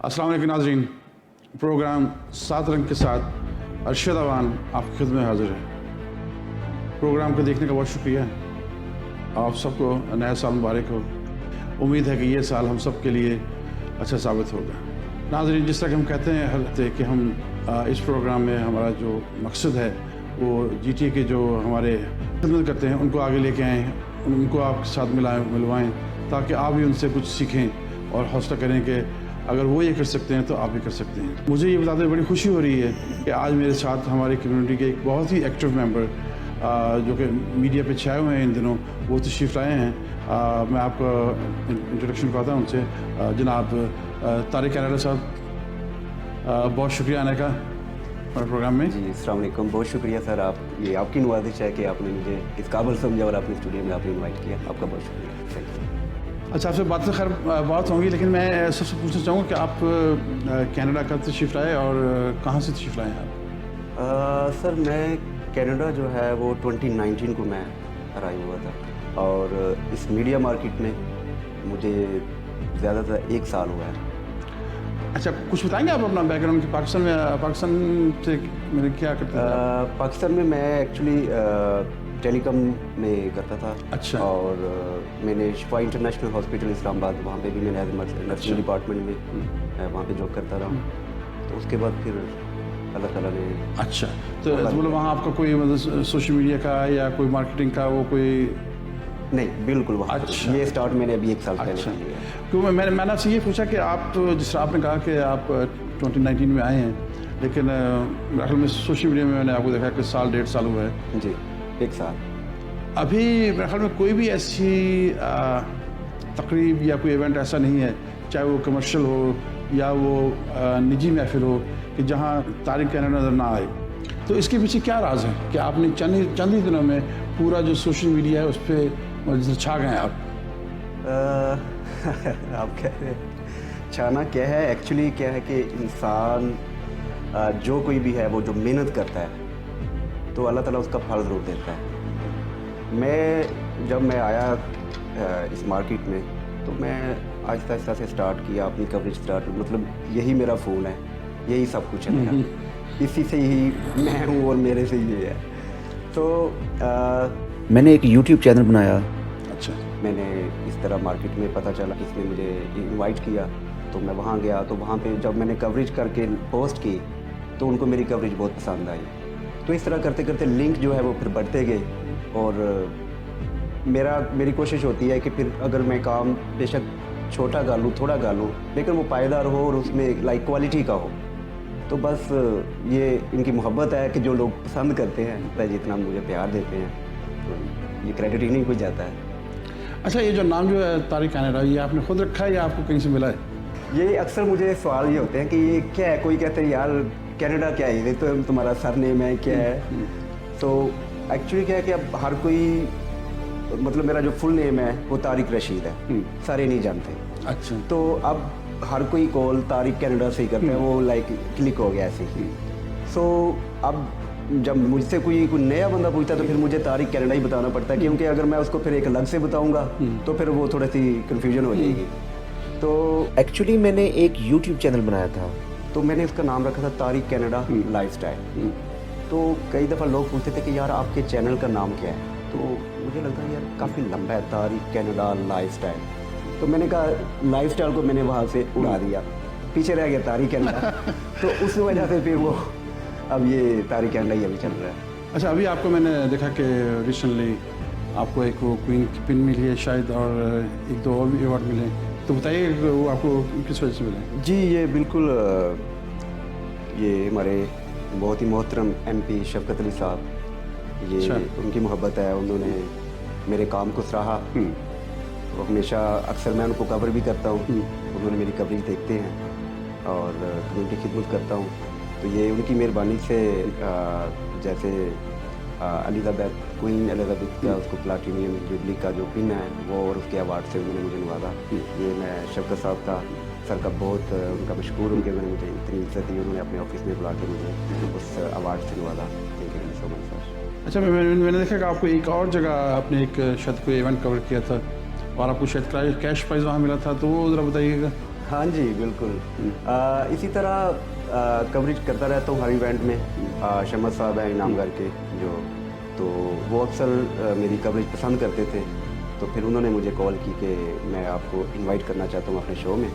अस्सलाम वालेकुम नाज़रीन, प्रोग्राम सात रंग के साथ अरशद अवान आपकी खिदमत में हाजिर है। प्रोग्राम को देखने का बहुत शुक्रिया। आप सबको नया साल मुबारक हो। उम्मीद है कि ये साल हम सब के लिए अच्छा साबित होगा। नाज़रीन, जिस तरह कि हम कहते हैं हर हफ्ते कि हम इस प्रोग्राम में हमारा जो मकसद है वो GTA के जो हमारे खिदमत करते हैं उनको आगे लेके आएँ, उनको आपके साथ मिलवाएँ ताकि आप भी उनसे कुछ सीखें और हौसला करें कि अगर वो ये कर सकते हैं तो आप भी कर सकते हैं। मुझे ये बताते हुए बड़ी खुशी हो रही है कि आज मेरे साथ हमारी कम्युनिटी के एक बहुत ही एक्टिव मेंबर जो कि मीडिया पे छाए हुए हैं इन दिनों, वो तशरीफ़ लाए हैं। मैं आपको इंट्रोडक्शन करवाता हूँ उनसे। जनाब तारिक कैनेडा साहब, बहुत शुक्रिया आने का हमारे प्रोग्राम में। जी, अस्सलाम वालेकुम। बहुत शुक्रिया सर, ये आपकी नवाजिश है कि आपने मुझे इस काबिल समझा और अपने स्टूडियो में आपने इनवाइट किया। आपका बहुत शुक्रिया। Thank you. अच्छा, आपसे बात तो खैर बात होंगी, लेकिन मैं सबसे पूछना चाहूँगा कि आप कनाडा कब तशरीफ़ लाए और कहाँ से तशरीफ़ लाए हैं आप? सर मैं कनाडा जो है वो 2019 को मैं अराइव हुआ था और इस मीडिया मार्केट में मुझे ज़्यादातर 1 साल हुआ है। अच्छा, कुछ बताएंगे आप अपना बैकग्राउंड कि पाकिस्तान से मैंने क्या करते थे? पाकिस्तान में मैं एक्चुअली टेलीकॉम में करता था। अच्छा। और मैंने शिफा इंटरनेशनल हॉस्पिटल इस्लामाबाद, वहाँ पे भी मैंने एज नर्सिंग डिपार्टमेंट में वहाँ पे जॉब करता रहा। तो उसके बाद फिर अल्लाह ताला ने। अच्छा, तो मतलब वहाँ आपका कोई मतलब सोशल मीडिया का या कोई मार्केटिंग का वो कोई? नहीं, बिल्कुल वहाँ। अच्छा। ये स्टार्ट मैंने अभी 1 साल पहले अच्छा, किया है। क्यों मैंने आपसे ये पूछा कि आप जिस तरह आपने कहा कि आप 2019 में आए हैं, लेकिन मेरे ख्याल में सोशल मीडिया में मैंने आपको देखा कि साल 1.5 साल हुआ है। जी, 1 साल। अभी मेरे ख्याल में कोई भी ऐसी तकरीब या कोई इवेंट ऐसा नहीं है, चाहे वो कमर्शियल हो या वो निजी महफिल हो, कि जहाँ तारिक कैनेडा नज़र ना आए। तो इसके पीछे क्या राज है कि आपने चंद ही दिनों में पूरा जो सोशल मीडिया है उस पर छा गए आप? आप कह रहे हैं छाना क्या है, एक्चुअली क्या है कि इंसान जो कोई भी है वो जो मेहनत करता है तो अल्लाह ताला उसका फल ज़रूर देता है। जब मैं आया इस मार्केट में तो मैं आहिस्ता आहिस्ता से स्टार्ट किया अपनी कवरेज स्टार्ट, मतलब यही मेरा फ़ोन है, यही सब कुछ है मेरा, इसी से ही मैं हूँ और मेरे से ये है। तो मैंने एक यूट्यूब चैनल बनाया। अच्छा। मैंने इस तरह मार्केट में पता चला, किसने मुझे इनवाइट किया तो मैं वहाँ गया। तो वहाँ पे जब मैंने कवरेज करके पोस्ट की तो उनको मेरी कवरेज बहुत पसंद आई। तो इस तरह करते करते लिंक जो है वो फिर बढ़ते गए और मेरी कोशिश होती है कि फिर अगर मैं काम बेशक छोटा कर लूँ, थोड़ा कर लूँ, लेकिन वो पायदार हो और उसमें लाइक क्वालिटी का हो। तो बस ये इनकी मोहब्बत है कि जो लोग पसंद करते हैं, जितना मुझे प्यार देते हैं, तो ये क्रेडिट इन्हीं को जाता है। अच्छा, ये जो नाम जो है तारिक कैनेडा, ये आपने खुद रखा है या आपको कहीं से मिला है? ये अक्सर मुझे सवाल ये होते हैं कि ये क्या है, कोई कहते हैं यार कनाडा क्या है, ये तो तुम्हारा सरनेम है क्या है। तो एक्चुअली क्या है कि अब हर कोई, मतलब मेरा जो फुल नेम है वो तारिक रशीद है, सारे नहीं जानते। अच्छा। तो अब हर कोई कॉल तारिक कनाडा से ही करता है, वो लाइक क्लिक हो गया ऐसे ही। सो अब जब मुझसे कोई नया बंदा पूछता है तो फिर मुझे तारिक कनाडा ही बताना पड़ता है, क्योंकि अगर मैं उसको फिर एक अलग से बताऊंगा तो फिर वो थोड़ी सी कन्फ्यूजन हो जाएगी। तो एक्चुअली मैंने एक यूट्यूब चैनल बनाया था, तो मैंने उसका नाम रखा था तारिक कनाडा लाइफस्टाइल। तो कई दफ़ा लोग पूछते थे कि यार आपके चैनल का नाम क्या है, तो मुझे लगता है यार काफ़ी लंबा है, तारिक कनाडा लाइफस्टाइल। तो मैंने कहा लाइफस्टाइल को मैंने वहाँ से उड़ा दिया, पीछे रह गया तारिक कनाडा। तो उस वजह से फिर वो अब ये तारिक कनाडा ही अभी चल रहा है। अच्छा, अभी आपको मैंने देखा कि रिसेंटली आपको एक वो क्वीन की पिन मिली है शायद, और 1-2 और भी अवार्ड मिले, तो बताइए वो आपको किस वजह से मिले? जी, ये बिल्कुल ये हमारे बहुत ही मोहतरम MP शफकत अली साहब, ये अच्छा। उनकी मोहब्बत है, उन्होंने मेरे काम को सराहा। तो हमेशा अक्सर मैं उनको कवर भी करता हूँ, उन्होंने मेरी कवरेज देखते हैं और कम्युनिटी खिदमत करता हूँ। तो ये उनकी मेहरबानी से जैसे एलिज़ाबेथ, क्वीन एलिज़ाबेथ का उसको प्लाटिनियम जुबली का जो पिन है वो, और उसके अवार्ड से उन्होंने मुझे नवाजा। ये मैं शफकत साहब का सर का बहुत उनका मशहूर हूँ कि उन्होंने मुझे इतनी इज्जत दी, उन्होंने अपने ऑफिस में बुला के मुझे उस अवार्ड से नवाजा। Thank you so much sir. अच्छा, मैंने देखा कि आपको एक और जगह आपने एक शायद कोई इवेंट कवर किया था और आपको शायद कैश प्राइज़ वहाँ मिला था, तो वो ज़रा बताइएगा। हाँ जी, बिल्कुल। इसी तरह कवरेज करता रहता हूँ हर इवेंट में। शमस साहब हैं इनामगर के जो, तो वो अक्सर मेरी कवरेज पसंद करते थे, तो फिर उन्होंने मुझे कॉल की कि मैं आपको इनवाइट करना चाहता हूँ अपने शो में।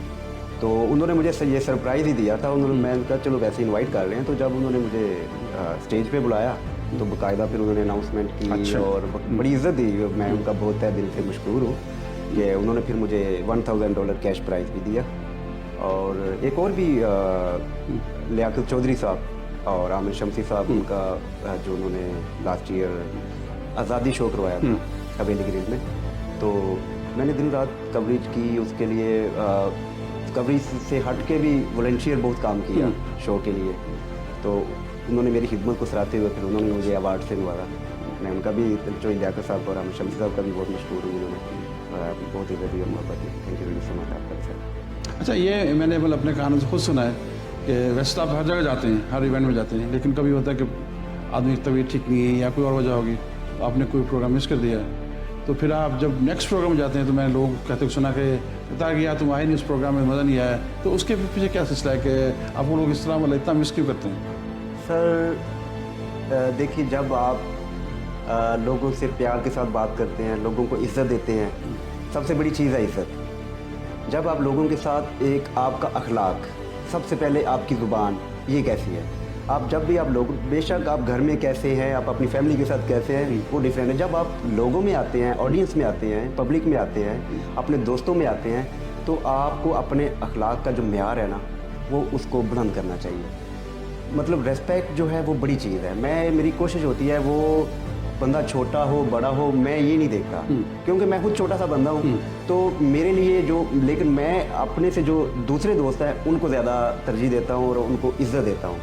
तो उन्होंने मुझे ये सरप्राइज़ ही दिया था। उन्होंने, मैंने कहा चलो वैसे इनवाइट कर रहे हैं। तो जब उन्होंने मुझे स्टेज पे बुलाया तो बाकायदा फिर उन्होंने अनाउंसमेंट की। अच्छा। और बड़ी इज़्ज़त दी। मैं उनका बहुत तहे दिल से मशकूर हूँ कि उन्होंने फिर मुझे $1000 कैश प्राइज़ भी दिया। और एक और भी लियाकत चौधरी साहब और आमिर शमसी साहब, उनका जो उन्होंने लास्ट ईयर आज़ादी शो करवाया था हवेली ग्रिल में, तो मैंने दिन रात कवरेज की उसके लिए। कवरेज से हट के भी वॉलंटियर बहुत काम किया शो के लिए। तो उन्होंने मेरी खिदमत को सराहते हुए फिर उन्होंने मुझे अवार्ड से नवाजा। मैं उनका भी, जो लियाकत साहब और आमिर शमसी साहब का भी बहुत मशहूर हूँ। उन्होंने बहुत ही बढ़िया मोहब्बत दी। Thank you very so much आपका सर। अच्छा, ये मैंने मतलब अपने कानों से खुद सुना है कि वैसे तो आप हर जगह जाते हैं, हर इवेंट में जाते हैं, लेकिन कभी होता है कि आदमी की तबीयत ठीक नहीं है या कोई और वजह होगी, तो आपने कोई प्रोग्राम मिस कर दिया, तो फिर आप जब नेक्स्ट प्रोग्राम में जाते हैं तो मैंने लोग कहते हुए सुना कि पता कि यार तुम आए नहीं उस प्रोग्राम में, मज़ा नहीं आया, तो उसके पीछे क्या सिलसिला है कि आप लोग इस तरह मतलब इतना मिस क्यों करते हैं? सर देखिए, जब आप लोगों से प्यार के साथ बात करते हैं, लोगों को इज़्ज़त देते हैं, सबसे बड़ी चीज़ है इज़्ज़त। जब आप लोगों के साथ, एक आपका अखलाक, सबसे पहले आपकी ज़ुबान ये कैसी है। आप जब भी आप लोग, बेशक आप घर में कैसे हैं, आप अपनी फैमिली के साथ कैसे हैं, वो डिफरेंट है। जब आप लोगों में आते हैं, ऑडियंस में आते हैं, पब्लिक में आते हैं, अपने दोस्तों में आते हैं, तो आपको अपने अखलाक का जो म्यार है ना, वो उसको बुलंद करना चाहिए। मतलब रेस्पेक्ट जो है वो बड़ी चीज़ है। मेरी कोशिश होती है, वो बंदा छोटा हो बड़ा हो, मैं ये नहीं देखता, क्योंकि मैं खुद छोटा सा बंदा हूँ। तो मेरे लिए जो, लेकिन मैं अपने से जो दूसरे दोस्त हैं उनको ज़्यादा तरजीह देता हूँ और उनको इज़्ज़त देता हूँ।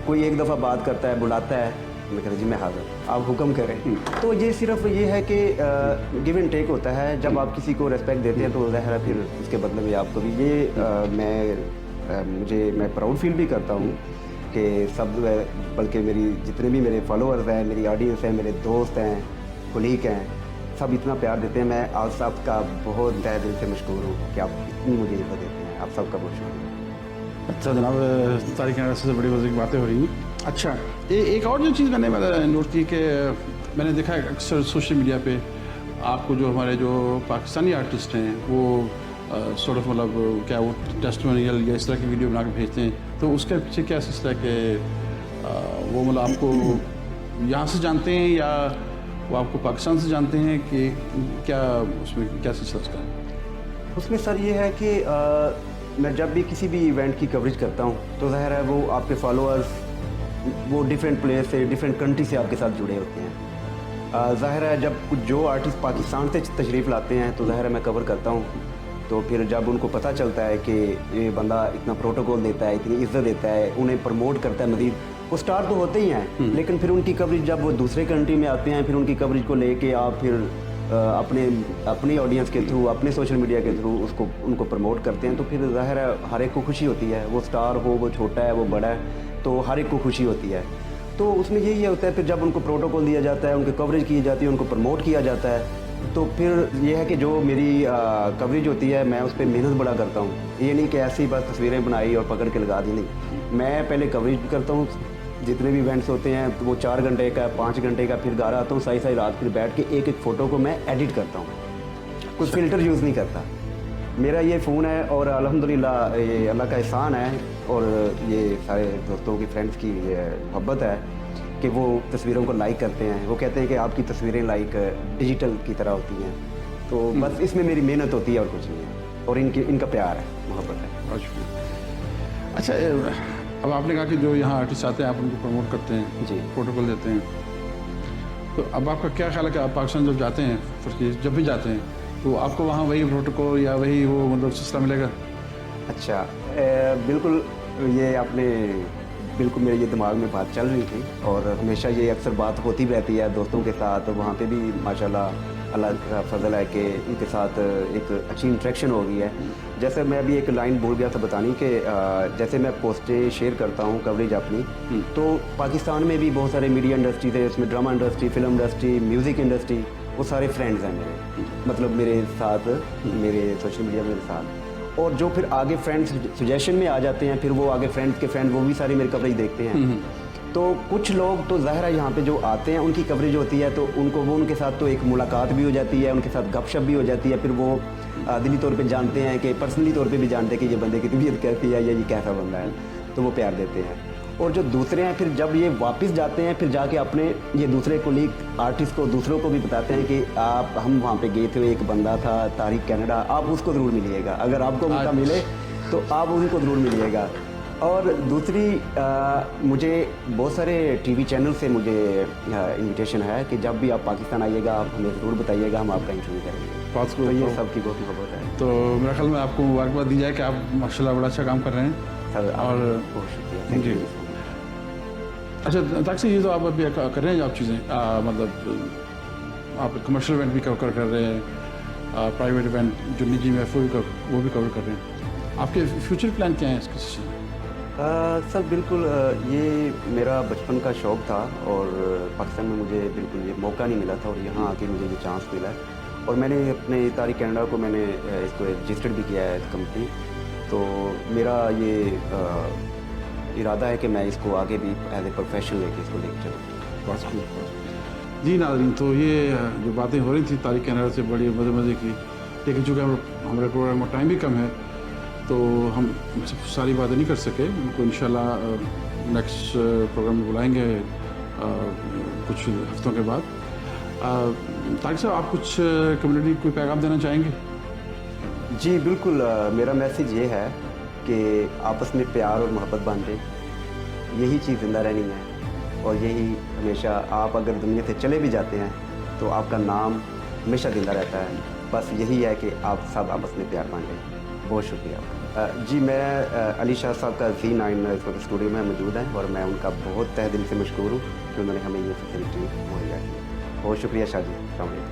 कोई एक दफ़ा बात करता है, बुलाता है, मैं कहता जी मैं हाज़िर, आप हुक्म करें। तो ये सिर्फ ये है कि गिव एंड टेक होता है। जब आप किसी को रेस्पेक्ट देते हैं तो ज़ाहिर है फिर उसके बदले में आपको भी ये मैं प्राउड फील भी करता हूँ कि सब, बल्कि मेरी जितने भी मेरे फॉलोअर्स हैं, मेरी ऑडियंस है, मेरे दोस्त हैं, कुलीग हैं, सब इतना प्यार देते हैं। मैं आप सबका बहुत तहे दिल से मशकूर हूँ कि आप इतनी मुझे इज़्ज़त देते हैं। आप सबका बहुत शुक्रिया। अच्छा जनाब, तारिक अनास से बड़ी मज़े की बातें हो रही हैं। अच्छा, एक और जो चीज़ मैंने नोट की कि मैंने देखा है अक्सर सोशल मीडिया पे आपको जो हमारे जो पाकिस्तानी आर्टिस्ट हैं वो सॉर्ट ऑफ मतलब क्या वो टेस्टिमोनियल या इस तरह की वीडियो बना के भेजते हैं, तो उसके पीछे क्या सिलसिला है कि वो मतलब आपको यहाँ से जानते हैं या वो आपको पाकिस्तान से जानते हैं, कि क्या उसमें क्या सिलसिला उसका है? उसमें सर ये है कि मैं जब भी किसी भी इवेंट की कवरेज करता हूँ तो ज़ाहिर है वो आपके फॉलोअर्स वो डिफरेंट प्लेस से, डिफरेंट कंट्री से आपके साथ जुड़े होते हैं। ज़ाहिर है जब जो आर्टिस्ट पाकिस्तान से तशरीफ़ लाते हैं तो ज़ाहिर है मैं कवर करता हूँ। तो फिर जब उनको पता चलता है कि ये बंदा इतना प्रोटोकॉल देता है, इतनी इज़्ज़त देता है, उन्हें प्रमोट करता है मज़ीद, वो स्टार तो होते ही हैं, लेकिन फिर उनकी कवरेज जब वो दूसरे कंट्री में आते हैं, फिर उनकी कवरेज को लेके आप फिर अपनी ऑडियंस के थ्रू, अपने सोशल मीडिया के थ्रू उनको प्रमोट करते हैं, तो फिर ज़ाहिर है हर एक को खुशी होती है। वो स्टार हो, वो छोटा है, वो बड़ा है, तो हर एक को खुशी होती है। तो उसमें यही होता है, फिर जब उनको प्रोटोकॉल दिया जाता है, उनकी कवरेज की जाती है, उनको प्रमोट किया जाता है, तो फिर ये है कि जो मेरी कवरेज होती है मैं उस पर मेहनत बड़ा करता हूँ। ये नहीं कि ऐसी बस तस्वीरें बनाई और पकड़ के लगा दी, नहीं। मैं पहले कवरेज भी करता हूँ, जितने भी इवेंट्स होते हैं तो वो 4 घंटे का, 5 घंटे का, फिर घर आता हूँ सारी रात, फिर बैठ के एक एक फ़ोटो को मैं एडिट करता हूँ, कोई फ़िल्टर यूज़ नहीं करता। मेरा ये फ़ोन है और अल्हम्दुलिल्लाह ये अल्लाह का एहसान है और ये सारे दोस्तों की, फ्रेंड्स की मोहब्बत है कि वो तस्वीरों को लाइक करते हैं। वो कहते हैं कि आपकी तस्वीरें लाइक डिजिटल की तरह होती हैं। तो बस इसमें मेरी मेहनत होती है और कुछ नहीं है, और इनका प्यार है, मोहब्बत है। बहुत शुक्रिया। अच्छा, अब आपने कहा कि जो यहाँ आर्टिस्ट आते हैं आप उनको प्रमोट करते हैं, जी, प्रोटोकॉल देते हैं, तो अब आपका क्या ख्याल है कि आप पाकिस्तान जब जाते हैं, फिर जब भी जाते हैं तो आपको वहाँ वही प्रोटोकॉल या वही वो मतलब सिलसिला मिलेगा? अच्छा, बिल्कुल, ये आपने बिल्कुल मेरे ये दिमाग में बात चल रही थी और हमेशा ये अक्सर बात होती रहती है दोस्तों के साथ। वहाँ पे भी माशाल्लाह अल्लाह का फजल है कि इनके साथ एक अच्छी इंटरेक्शन हो गई है। जैसे मैं अभी एक लाइन भूल गया था बतानी कि जैसे मैं पोस्टें शेयर करता हूँ कवरेज अपनी, तो पाकिस्तान में भी बहुत सारे मीडिया इंडस्ट्री थे, उसमें drama industry, film industry, music industry, वो सारे फ्रेंड्स हैं मेरे, मतलब मेरे साथ, मेरे सोशल मीडिया मेरे साथ। और जो फिर आगे फ्रेंड्स सजेशन में आ जाते हैं, फिर वो आगे फ्रेंड्स के फ्रेंड वो भी सारी मेरी कवरेज देखते हैं। तो कुछ लोग तो ज़ाहिर है यहाँ पे जो आते हैं उनकी कवरेज होती है, तो उनके साथ तो एक मुलाकात भी हो जाती है, उनके साथ गपशप भी हो जाती है, फिर वो दिली तौर पे जानते हैं कि पर्सनली तौर पे भी जानते हैं कि ये बंदे की तबीयत कैसी है या ये कैसा बंदा है, तो वो प्यार देते हैं। और जो दूसरे हैं फिर जब ये वापस जाते हैं, फिर जाके अपने ये दूसरे कोलीग आर्टिस्ट को दूसरों को भी बताते हैं कि हम वहाँ पे गए थे, एक बंदा था तारिक कनाडा, आप उसको ज़रूर मिलिएगा, अगर आपको मौका मिले तो आप उनको ज़रूर मिलिएगा। और दूसरी मुझे बहुत सारे टीवी चैनल से मुझे इनविटेशन है कि जब भी आप पाकिस्तान आइएगा आप हमें ज़रूर बताइएगा, हम आपका इंटरव्यू करेंगे। तो ये सब की बहुत मोहब्बत है। तो मेरा ख्याल में आपको मुबारकबाद दी जाए कि आप माशाल्लाह बड़ा अच्छा काम कर रहे हैं। सर और बहुत शुक्रिया, थैंक यू। अच्छा ताकि ये तो आप अभी कर रहे हैं आप चीज़ें, मतलब आप कमर्शियल इवेंट भी कवर कर रहे हैं, प्राइवेट इवेंट जो निजी में वो भी कवर कर रहे हैं। आपके फ्यूचर प्लान क्या हैं इसके से? सर बिल्कुल ये मेरा बचपन का शौक़ था और पाकिस्तान में मुझे बिल्कुल ये मौका नहीं मिला था और यहाँ आके मुझे ये चांस मिला है। और मैंने अपने तारिक कनाडा को मैंने इसको रजिस्टर्ड भी किया है कंपनी। तो मेरा ये इरादा है कि मैं इसको आगे भी एज ए प्रोफेशन लेके इसको लेके चलूँ। जी नाज़रीन, तो ये जो बातें हो रही थी तारिक कनाडा से बड़ी मज़े की, लेकिन चूँकि हमारे प्रोग्राम में टाइम भी कम है तो हम सारी बातें नहीं कर सके। उनको इंशाल्लाह नेक्स्ट प्रोग्राम में बुलाएंगे कुछ हफ्तों के बाद। तारिक साहब, आप कुछ कम्युनिटी को पैगाम देना चाहेंगे? जी बिल्कुल, मेरा मैसेज ये है कि आपस में प्यार और मोहब्बत बांधे, यही चीज़ ज़िंदा रहनी है। और यही हमेशा, आप अगर दुनिया से चले भी जाते हैं तो आपका नाम हमेशा ज़िंदा रहता है। बस यही है कि आप सब आपस में प्यार बांधें। बहुत शुक्रिया। जी मैं अली शाह साहब का Z9 इस वक्त स्टूडियो में मौजूद हैं और मैं उनका बहुत तहे दिल से मशकूर हूँ कि उन्होंने हमें ये फैसिलिटी मुहैया की। बहुत शुक्रिया शाह जी। अस्सलाम वालेकुम।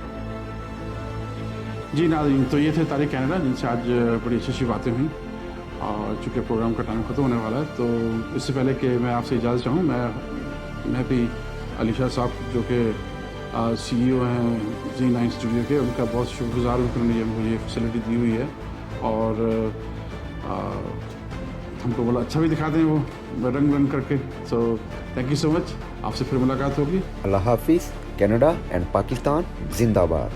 जी नाज़रीन, तो ये थे तारिक कनाडा जिनसे आज बड़ी अच्छी बातें हुई। और चूँकि प्रोग्राम का टाइम ख़त्म होने वाला है तो इससे पहले कि मैं आपसे इजाज़त चाहूँ, मैं भी अली शाह साहब जो कि CEO हैं Z9 स्टूडियो के, उनका बहुत शुक्रगुज़ार हूँ कि उन्होंने मुझे फैसिलिटी दी हुई है। और हमको बड़ा अच्छा भी दिखाते हैं वो रंग करके। So thank you so much. आपसे फिर मुलाकात होगी। अल्लाह हाफिज़। कनाडा एंड पाकिस्तान जिंदाबाद।